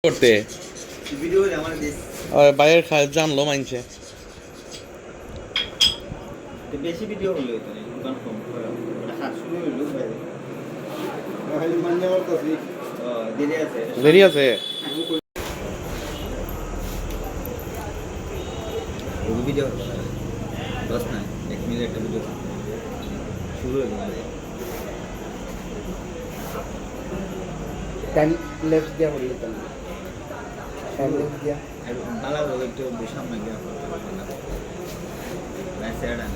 করতে ভিডিও আমার দেশ বাইরের জানলো মানছে বেশি ভিডিও হলো তো দোকান কম মানে হাত শুরু হলো বাইরে ভাই মানে আমার তো দেরি আছে দেরি আছে ওই ভিডিও 10 না 1 মিনিট একটা ভিডিও শুরু হলো টাইম লেফট দিয়া বলি তো টাইম লেফট দিয়া ভালো হবে একটু সামনে গিয়ে না সেটা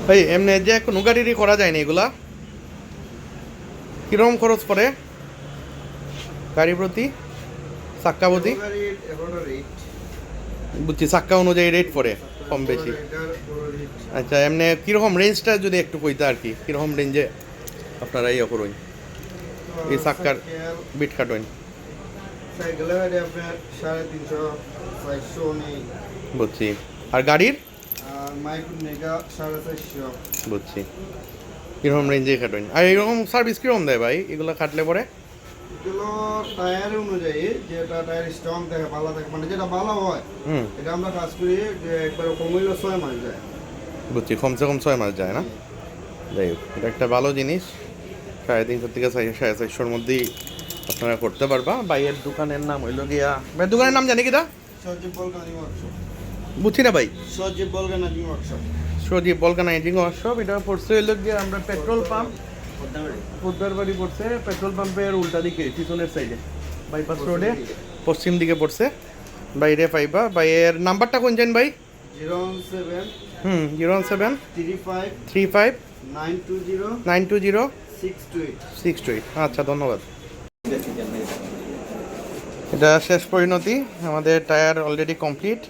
ভাই এমনি যে কোনো গাড়িরই করা যায় না এগুলা কিরকম খরচ পড়ে গাড়ি প্রতি চাক্কা প্রতি বুঝছি চাক্কা অনুযায়ী রেট পড়ে কম বেশি আচ্ছা এমনি কীরকম রেঞ্জটা যদি একটু কইতে আর কি কীরকম রেঞ্জে আপনারা ইয়ে করুন এই চাক্কার বিট কাটুন বুঝছি আর গাড়ির বুঝছি কীরকম রেঞ্জে কাটুন আর এরকম সার্ভিস কীরকম দেয় ভাই এগুলো কাটলে পরে এগুলো টায়ার অনুযায়ী যেটা টায়ার স্ট্রং থাকে ভালো থাকে মানে যেটা ভালো হয় এটা আমরা কাজ করি যে একবার কমইলো 6 মাস যায় বুঝছি কমসে কম 6 মাস যায় না যাই হোক এটা একটা ভালো জিনিস 350 থেকে 450 মধ্যেই আপনারা করতে পারবা ভাইয়ের দোকানের নাম হইল গিয়া ভাই দোকানের নাম জানি কিটা সজীব বলকানি ওয়ার্কশপ বুঝছি না ভাই সজীব বলকানি ওয়ার্কশপ সজীব বলকানাইজিং ওয়ার্কশপ এটা পড়ছে হইল গিয়া আমরা পেট্রোল পাম্প পোদ্দার বাড়ি পড়ছে পেট্রোল পাম্পের উল্টা দিকে পিছনের সাইডে বাইপাস রোডে পশ্চিম দিকে পড়ছে বাইরে পাইবা ভাইয়ের নাম্বারটা কোন জানেন ভাই 07 07 35 35 920 920 628 68 আচ্ছা ধন্যবাদ এটা শেষ পরিণতি আমাদের টায়ার অলরেডি কমপ্লিট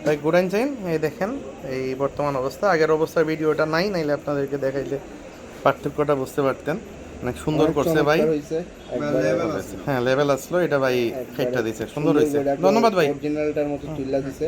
তাই ঘুরান চাইন এই দেখেন এই বর্তমান অবস্থা আগের অবস্থার ভিডিওটা নাই নাইলে আপনাদেরকে দেখাইলে পার্থক্যটা বুঝতে পারতেন অনেক সুন্দর করছে ভাই হ্যাঁ লেভেল আসলো এটা ভাই খেটটা দিছে সুন্দর হয়েছে ধন্যবাদ ভাই অরিজিনালটার মতো তুইলা দিছে